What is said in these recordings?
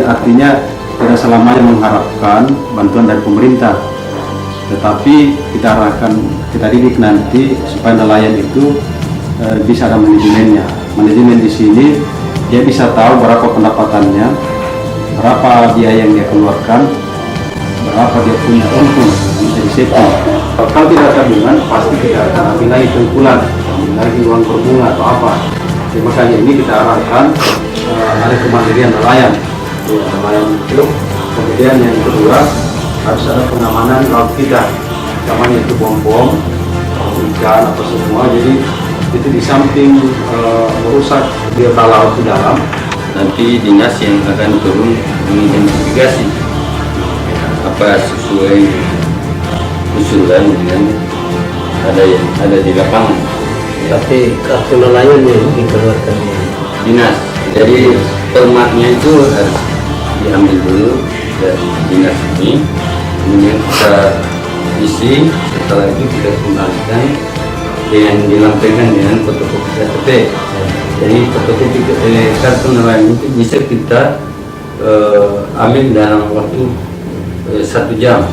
Jadi artinya tidak selamanya mengharapkan bantuan dari pemerintah, tetapi kita arahkan, kita didik nanti supaya nelayan itu bisa ada manajemennya. Manajemen di sini dia bisa tahu berapa pendapatannya, berapa biaya yang dia keluarkan, berapa dia punya untung bisa disetting. Kalau tidak tabungan pasti tidak akan ambil lagi tengkulan, ambil lagi uang berbunga atau apa. Jadi makanya ini kita arahkan ada kemandirian nelayan, nelayan itu. Kemudian yang kedua harus ada pengamanan laut kita, namanya itu bom-bom, ikan apa semua. Jadi itu di samping merusak biota laut di dalam, nanti dinas yang akan turun mengidentifikasi apa sesuai usulan dengan ada di lapangan. Tapi kartu nelayan yang dikeluarkan Dinas, jadi formatnya itu harus diambil dulu dari dinas ini, kemudian kita isi, setelah itu kita kembalikan dengan dilampirkan dengan fotokopi KTP. Jadi fotokopi kartu nelayan itu bisa kita ambil dalam waktu 1 jam.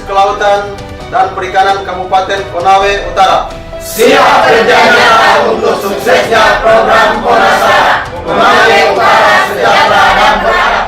Kelautan dan Perikanan Kabupaten Konawe Utara. Siap kerjanya untuk suksesnya program Konasa Konawe Utara Sejahtera dan Berharap.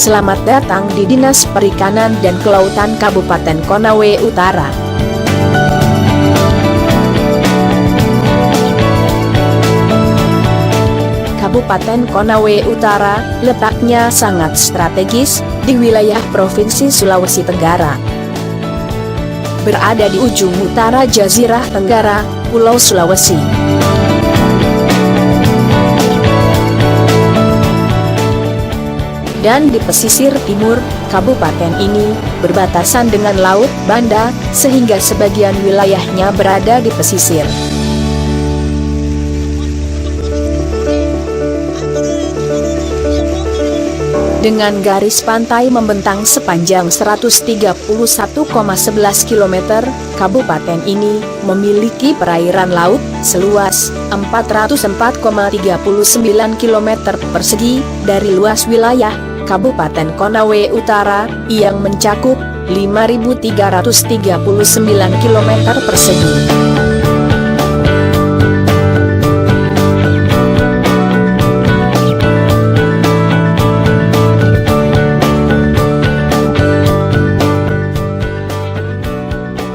Selamat datang di Dinas Perikanan dan Kelautan Kabupaten Konawe Utara. Kabupaten Konawe Utara letaknya sangat strategis di wilayah Provinsi Sulawesi Tenggara. Berada di ujung utara Jazirah Tenggara, Pulau Sulawesi. Dan di pesisir timur, kabupaten ini berbatasan dengan Laut Banda, sehingga sebagian wilayahnya berada di pesisir. Dengan garis pantai membentang sepanjang 131,11 km, kabupaten ini memiliki perairan laut seluas 404,39 km persegi dari luas wilayah Kabupaten Konawe Utara, yang mencakup 5.339 km persegi.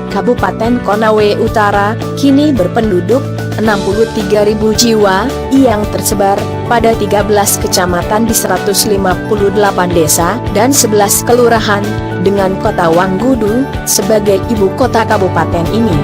Kabupaten Konawe Utara kini berpenduduk 63.000 jiwa yang tersebar pada 13 kecamatan di 158 desa dan 11 kelurahan dengan kota Wanggudu sebagai ibu kota kabupaten ini.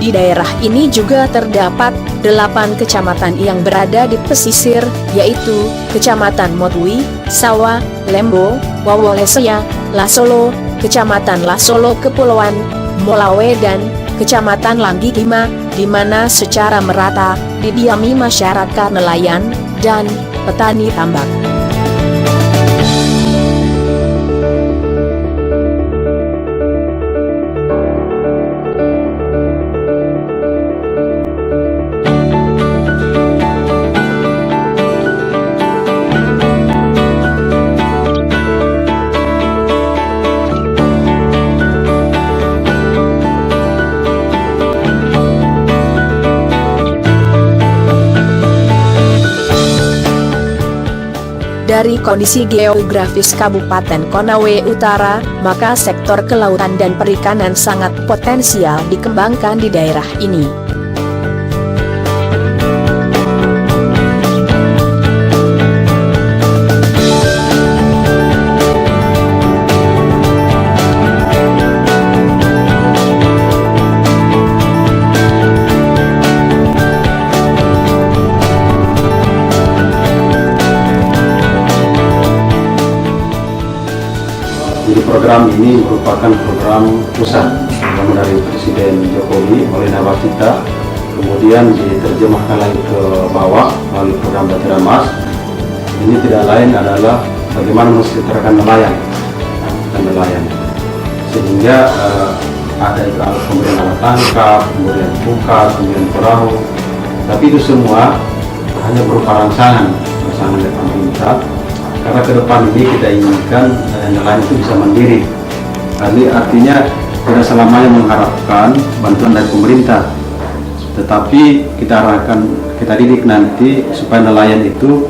Di daerah ini juga terdapat 8 kecamatan yang berada di pesisir, yaitu Kecamatan Motwi, Sawa, Lembo, Wawolesea, Lasolo, Kecamatan Lasolo Kepulauan, Molawe dan Kecamatan Langgikima, di mana secara merata didiami masyarakat nelayan dan petani tambak. Dari kondisi geografis Kabupaten Konawe Utara, maka sektor kelautan dan perikanan sangat potensial dikembangkan di daerah ini. Jadi program ini merupakan program pusat yang dari Presiden Jokowi oleh Nawacita, kemudian diterjemahkan lagi ke bawah melalui program Bahtera Mas. Ini tidak lain adalah bagaimana mensejahterakan nelayan, sehingga ada itu alat pemberian alat tangkap, kemudian pukat, kemudian perahu, tapi itu semua hanya berupa rangsangan dari pemerintah. Karena ke depan ini kita inginkan nelayan itu bisa mandiri. Artinya tidak selamanya mengharapkan bantuan dari pemerintah, tetapi kita didik nanti supaya nelayan itu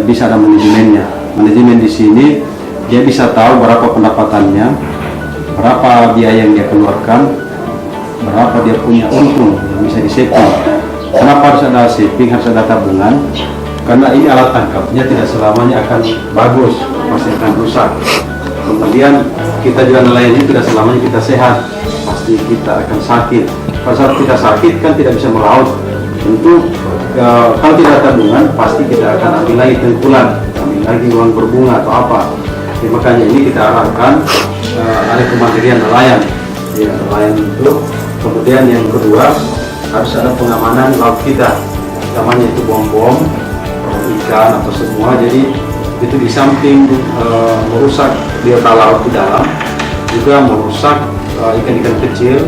bisa ada manajemennya. Manajemen di sini dia bisa tahu berapa pendapatannya, berapa biaya yang dia keluarkan, berapa dia punya untung yang bisa di-saving. Kenapa harus ada saving, harus ada tabungan? Karena ini alat tangkapnya tidak selamanya akan bagus, pasti akan rusak. Kemudian kita juga nelayan ini tidak selamanya kita sehat, pasti kita akan sakit. Pada saat kita sakit kan tidak bisa melaut. Tentu kalau tidak ada tabungan pasti kita akan ambil lagi tengkulan, ambil lagi uang berbunga atau apa. Jadi, makanya ini kita arahkan ada kemandirian nelayan. Ya, nelayan itu. Kemudian yang kedua harus ada pengamanan laut kita. Namanya itu bom-bom, ikan atau semua, jadi itu di samping merusak biota laut di dalam, juga merusak ikan-ikan kecil.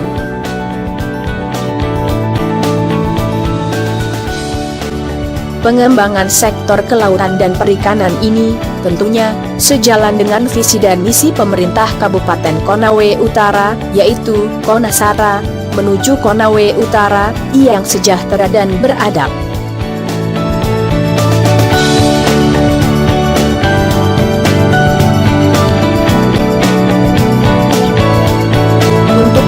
Pengembangan sektor kelautan dan perikanan ini tentunya sejalan dengan visi dan misi pemerintah Kabupaten Konawe Utara, yaitu Konasara, menuju Konawe Utara yang sejahtera dan beradab.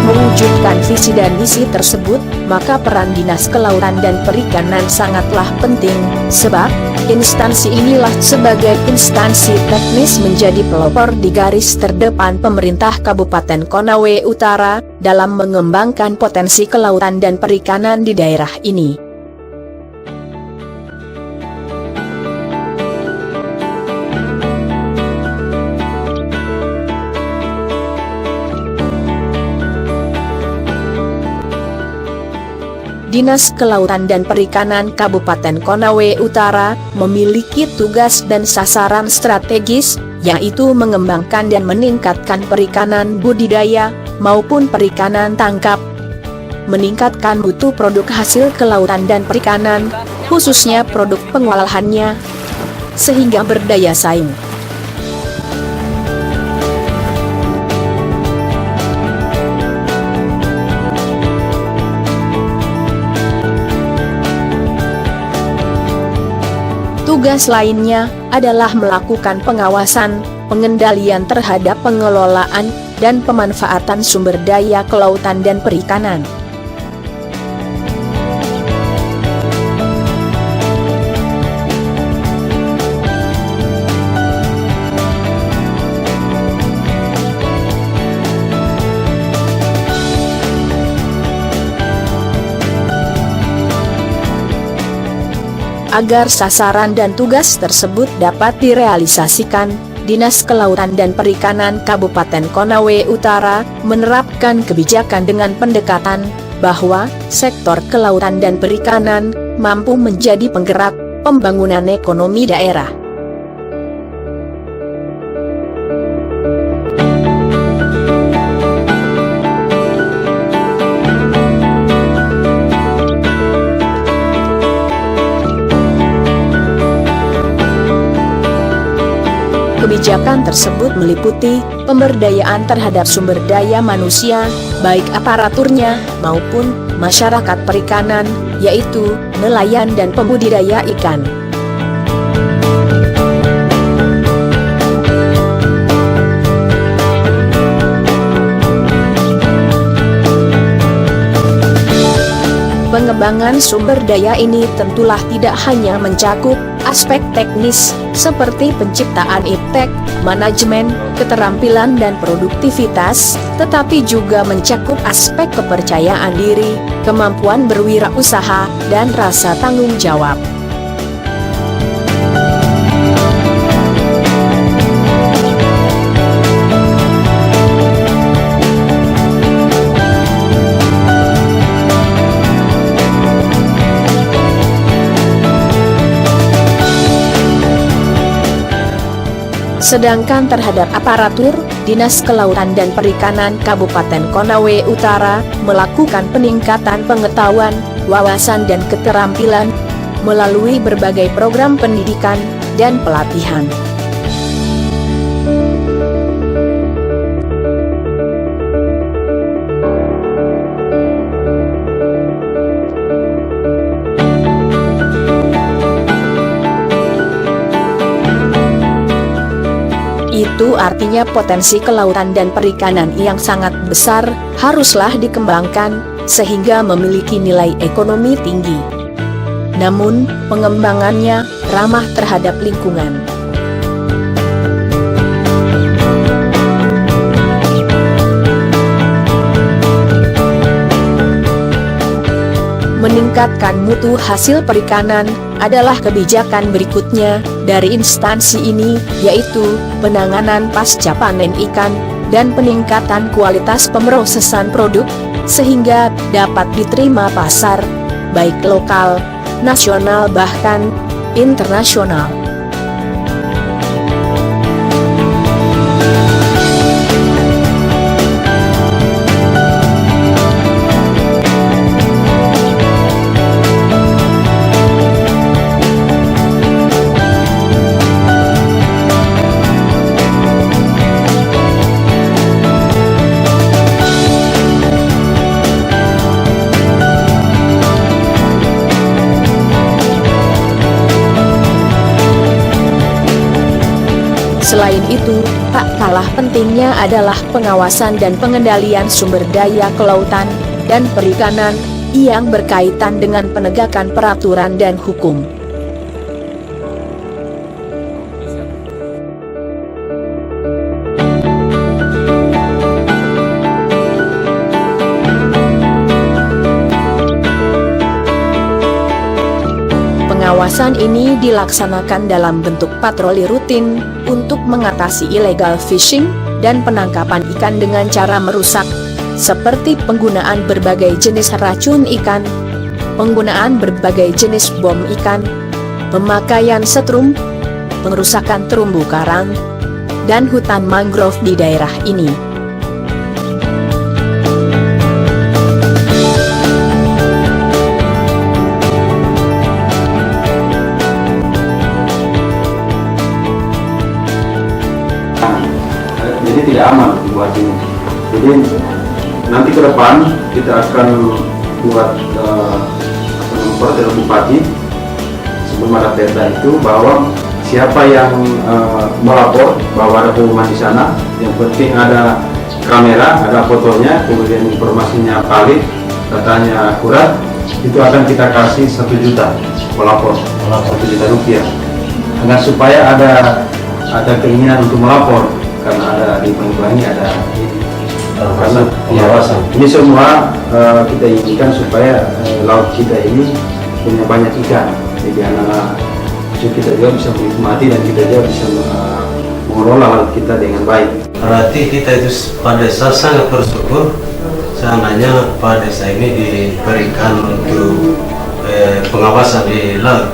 Mewujudkan visi dan misi tersebut, maka peran Dinas Kelautan dan Perikanan sangatlah penting, sebab instansi inilah sebagai instansi teknis menjadi pelopor di garis terdepan pemerintah Kabupaten Konawe Utara dalam mengembangkan potensi kelautan dan perikanan di daerah ini. Dinas Kelautan dan Perikanan Kabupaten Konawe Utara memiliki tugas dan sasaran strategis, yaitu mengembangkan dan meningkatkan perikanan budidaya maupun perikanan tangkap, meningkatkan mutu produk hasil kelautan dan perikanan, khususnya produk pengolahannya, sehingga berdaya saing. Tugas lainnya adalah melakukan pengawasan, pengendalian terhadap pengelolaan, dan pemanfaatan sumber daya kelautan dan perikanan. Agar sasaran dan tugas tersebut dapat direalisasikan, Dinas Kelautan dan Perikanan Kabupaten Konawe Utara menerapkan kebijakan dengan pendekatan bahwa sektor kelautan dan perikanan mampu menjadi penggerak pembangunan ekonomi daerah. Kebijakan tersebut meliputi pemberdayaan terhadap sumber daya manusia, baik aparaturnya maupun masyarakat perikanan, yaitu nelayan dan pembudidaya ikan. Pengembangan sumber daya ini tentulah tidak hanya mencakup aspek teknis seperti penciptaan iptek, manajemen, keterampilan dan produktivitas, tetapi juga mencakup aspek kepercayaan diri, kemampuan berwirausaha, dan rasa tanggung jawab. Sedangkan terhadap aparatur, Dinas Kelautan dan Perikanan Kabupaten Konawe Utara melakukan peningkatan pengetahuan, wawasan dan keterampilan melalui berbagai program pendidikan dan pelatihan. Itu artinya potensi kelautan dan perikanan yang sangat besar haruslah dikembangkan sehingga memiliki nilai ekonomi tinggi. Namun, pengembangannya ramah terhadap lingkungan. Meningkatkan mutu hasil perikanan adalah kebijakan berikutnya dari instansi ini, yaitu penanganan pasca panen ikan dan peningkatan kualitas pemrosesan produk sehingga dapat diterima pasar, baik lokal, nasional bahkan internasional. Selain itu, tak kalah pentingnya adalah pengawasan dan pengendalian sumber daya kelautan dan perikanan yang berkaitan dengan penegakan peraturan dan hukum. Pengawasan ini dilaksanakan dalam bentuk patroli rutin untuk mengatasi illegal fishing dan penangkapan ikan dengan cara merusak, seperti penggunaan berbagai jenis racun ikan, penggunaan berbagai jenis bom ikan, pemakaian setrum, pengerusakan terumbu karang, dan hutan mangrove di daerah ini. Jadi tidak aman buat ini. Jadi nanti ke depan kita akan buat peraturan bupati sebelum ada perda itu bahwa siapa yang melapor bahwa ada pengumuman di sana, yang penting ada kamera, ada fotonya, kemudian informasinya valid, datanya akurat, itu akan kita kasih 1 juta melapor, 1 juta rupiah. Agar supaya ada keinginan untuk melapor, karena ada di Banyuwangi ini ada pengawasan. Ini semua kita inginkan supaya laut kita ini punya banyak ikan, jadi anak-anak kita juga bisa menikmati dan kita juga bisa mengelola laut kita dengan baik. Berarti kita itu pada desa sangat bersyukur seandainya pada desa ini diberikan untuk pengawasan di laut.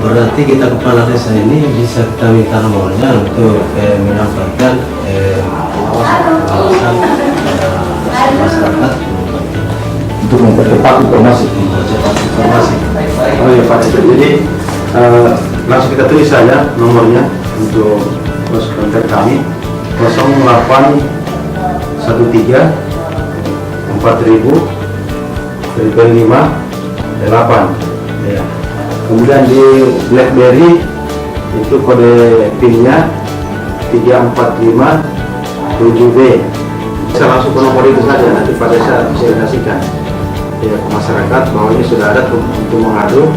Berarti kita kepala desa ini bisa kita minta nomornya untuk menyampaikan pengawasan masyarakat Untuk mempercepat informasi. Oh iya Pak, jadi langsung kita tulis saja nomornya untuk pos kontak kami 0813 4000 8. Ya. Kemudian di BlackBerry itu kode PIN-nya 3457B. Bisa langsung ke nomor itu saja, nanti Pak Desa bisa dikasihkan ya ke masyarakat bahwa ini sudah ada untuk mengadu.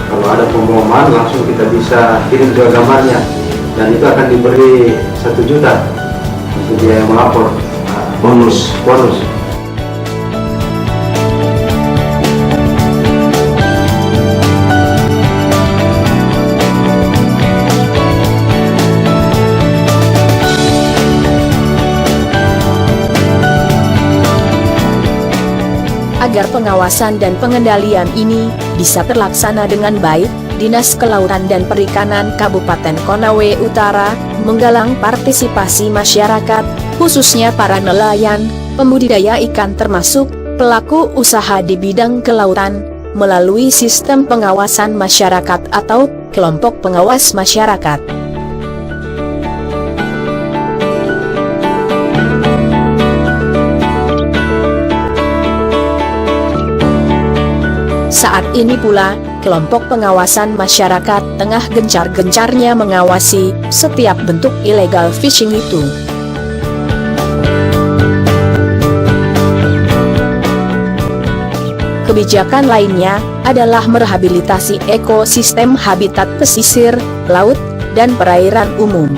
Kalau ada pemboman langsung kita bisa kirim juga gambarnya, dan itu akan diberi 1 juta untuk dia yang melapor, bonus. Agar pengawasan dan pengendalian ini bisa terlaksana dengan baik, Dinas Kelautan dan Perikanan Kabupaten Konawe Utara menggalang partisipasi masyarakat, khususnya para nelayan, pembudidaya ikan termasuk pelaku usaha di bidang kelautan, melalui sistem pengawasan masyarakat atau kelompok pengawas masyarakat. Saat ini pula, kelompok pengawasan masyarakat tengah gencar-gencarnya mengawasi setiap bentuk illegal fishing itu. Kebijakan lainnya adalah merehabilitasi ekosistem habitat pesisir, laut, dan perairan umum.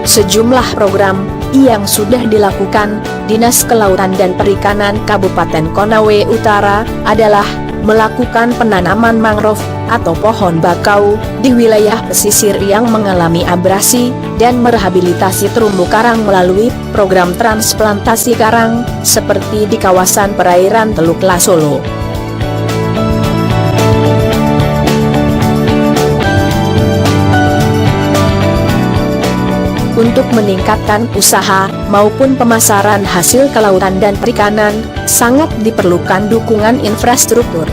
Sejumlah program yang sudah dilakukan Dinas Kelautan dan Perikanan Kabupaten Konawe Utara adalah melakukan penanaman mangrove atau pohon bakau di wilayah pesisir yang mengalami abrasi dan merehabilitasi terumbu karang melalui program transplantasi karang seperti di kawasan perairan Teluk Lasolo. Untuk meningkatkan usaha maupun pemasaran hasil kelautan dan perikanan, sangat diperlukan dukungan infrastruktur.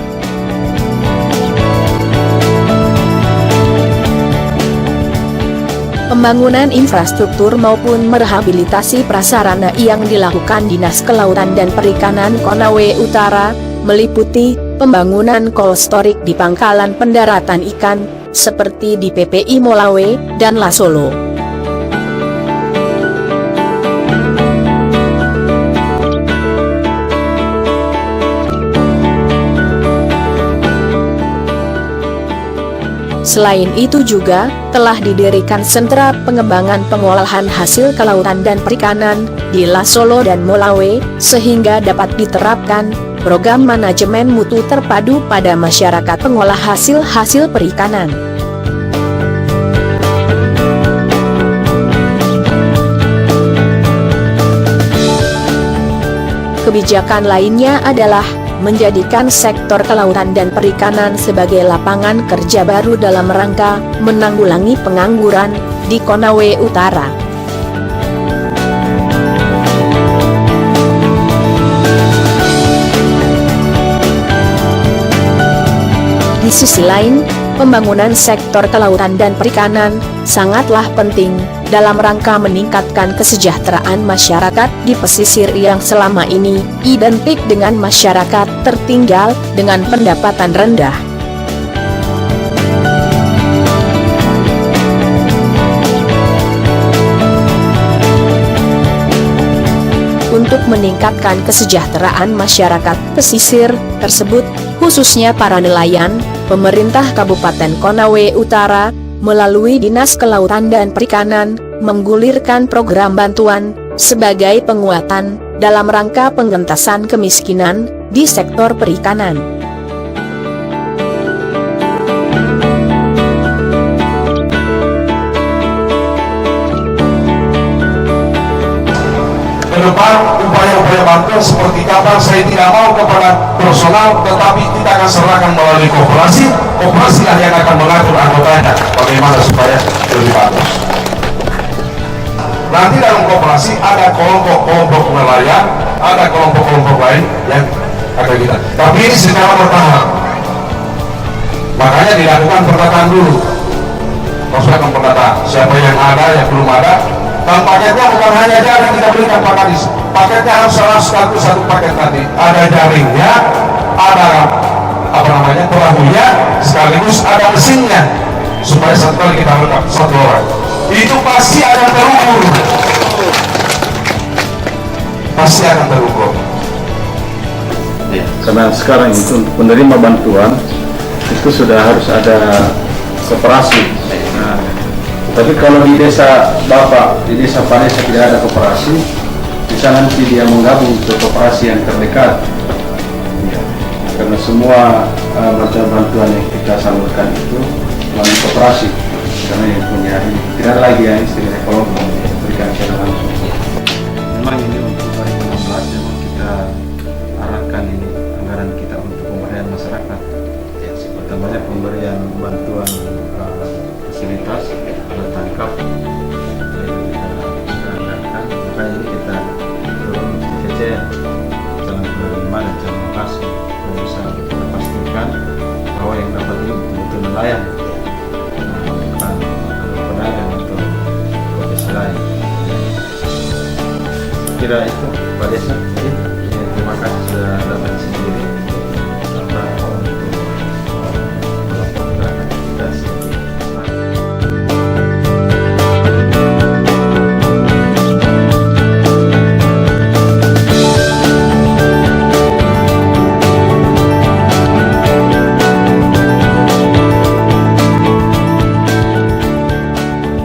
Pembangunan infrastruktur maupun merehabilitasi prasarana yang dilakukan Dinas Kelautan dan Perikanan Konawe Utara, meliputi pembangunan kolstorik di pangkalan pendaratan ikan, seperti di PPI Molawe dan Lasolo. Selain itu juga, telah didirikan sentra pengembangan pengolahan hasil kelautan dan perikanan di Lasolo dan Molawe, sehingga dapat diterapkan program manajemen mutu terpadu pada masyarakat pengolah hasil perikanan. Kebijakan lainnya adalah menjadikan sektor kelautan dan perikanan sebagai lapangan kerja baru dalam rangka menanggulangi pengangguran di Konawe Utara. Di sisi lain, pembangunan sektor kelautan dan perikanan sangatlah penting dalam rangka meningkatkan kesejahteraan masyarakat di pesisir yang selama ini identik dengan masyarakat tertinggal dengan pendapatan rendah. Untuk meningkatkan kesejahteraan masyarakat pesisir tersebut, khususnya para nelayan, pemerintah Kabupaten Konawe Utara melalui Dinas Kelautan dan Perikanan menggulirkan program bantuan sebagai penguatan dalam rangka pengentasan kemiskinan di sektor perikanan. Ke depan upaya-upaya bantuan seperti kapan saya tidak mau kepada personal, tetapi kita akan serahkan melalui koperasi. Koperasi lah yang akan mengatur anggotanya bagaimana supaya lebih bagus. Nanti dalam koperasi ada kelompok-kelompok nelayan, ada kelompok-kelompok lain yang akan kita. Tapi ini secara bertahap. Makanya dilakukan pendataan dulu. Maksudnya pendataan siapa yang ada, yang belum ada. Dan paketnya bukan hanya jaring kita berikan Pak Kadis. Paketnya harus satu paket tadi. Ada jaringnya, ada perahunya, sekaligus ada mesinnya. Supaya satu kali kita lengkap satu orang. Itu pasti akan terukur. Pasti akan terukur. Ya, karena sekarang itu untuk penerima bantuan itu sudah harus ada koperasi. Nah, tapi kalau di desa Bapak, di desa Pak Desa tidak ada koperasi, bisa nanti dia menggabung ke koperasi yang terdekat. Ya, karena semua bantuan yang kita salurkan itu melalui koperasi. Karena yang punya ini tidak lagi yang istilahnya kelompok berikan secara langsung. Memang ini untuk 2016 memang kita arahkan ini anggaran kita untuk pemberdayaan masyarakat. Ya, pertamanya pemberian bantuan fasilitas alat tangkap kita anggarkan. Makanya ini kita dorong TTC Jalan 25 dan Jalan Lokasi dan bisa kita pastikan bahwa yang dapat ini betul-betul nelayan, bukan pedagang atau profesi lain. Kira itu Pak Desa. Ya, terima kasih sudah datang sendiri karena untuk melakukan aktivitas.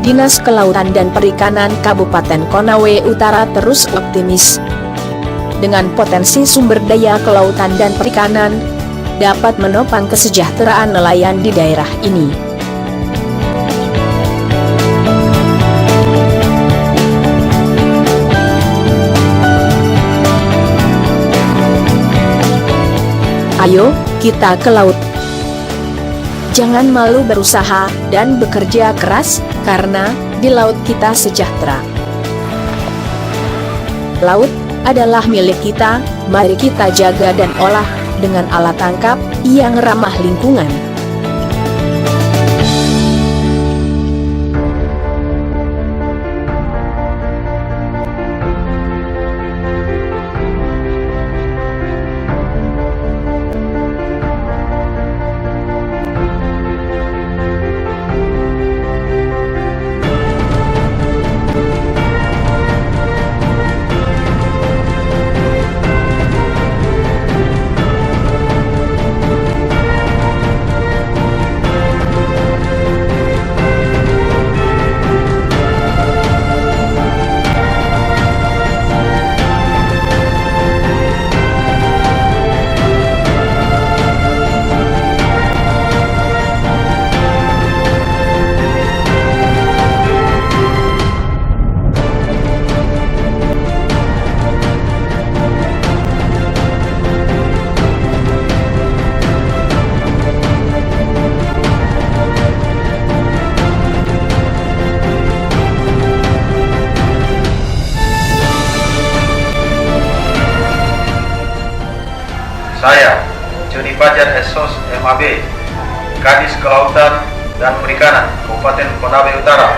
Dinas Kelautan dan Perikanan Kabupaten Konawe Utara terus optimis dengan potensi sumber daya kelautan dan perikanan dapat menopang kesejahteraan nelayan di daerah ini. Ayo, kita ke laut. Jangan malu berusaha dan bekerja keras, karena di laut kita sejahtera. Laut adalah milik kita, mari kita jaga dan olah dengan alat tangkap yang ramah lingkungan. Saya, Joni Fajar Esos MAB, Kadis Kelautan dan Perikanan Kabupaten Konawe Utara,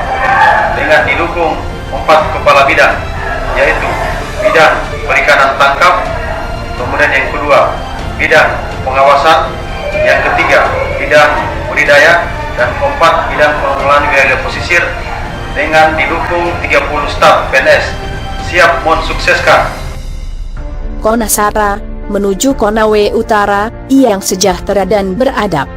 dengan didukung 4 kepala bidang, yaitu bidang perikanan tangkap, kemudian yang kedua bidang pengawasan, yang ketiga bidang budidaya, dan keempat bidang pengelolaan wilayah pesisir, dengan didukung 30 staf PNS siap mensukseskan Konasara menuju Konawe Utara yang sejahtera dan beradab.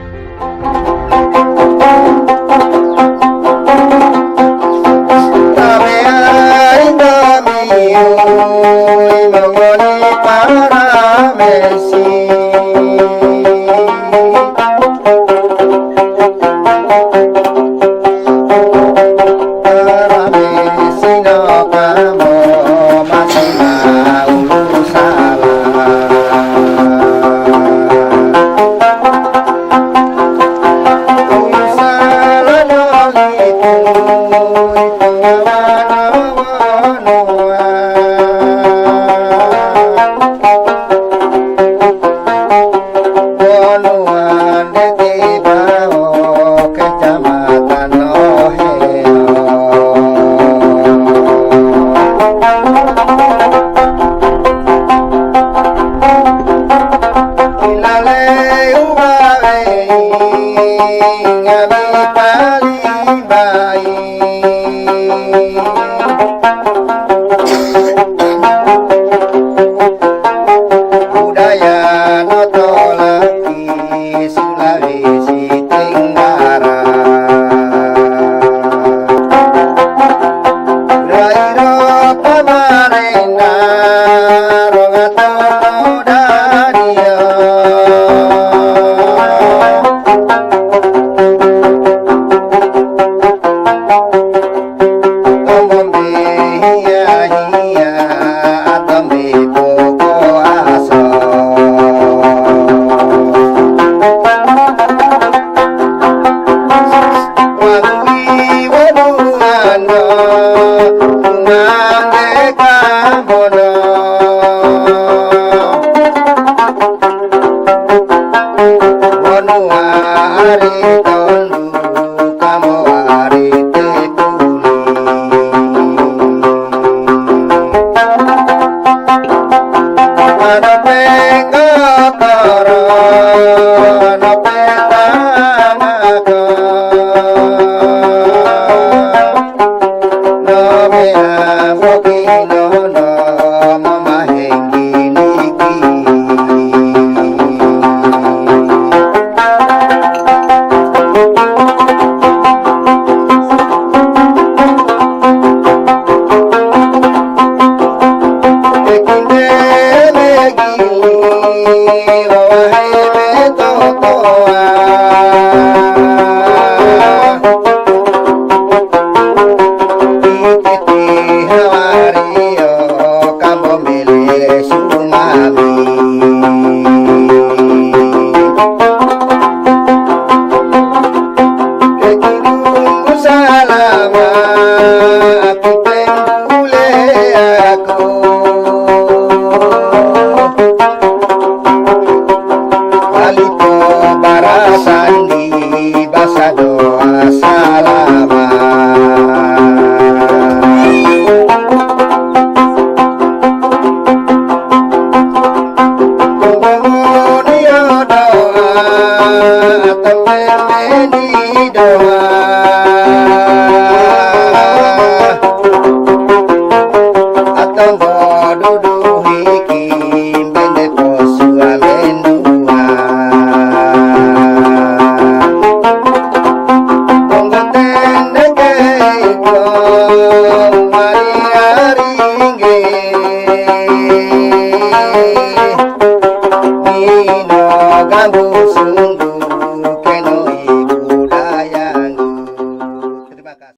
Gambus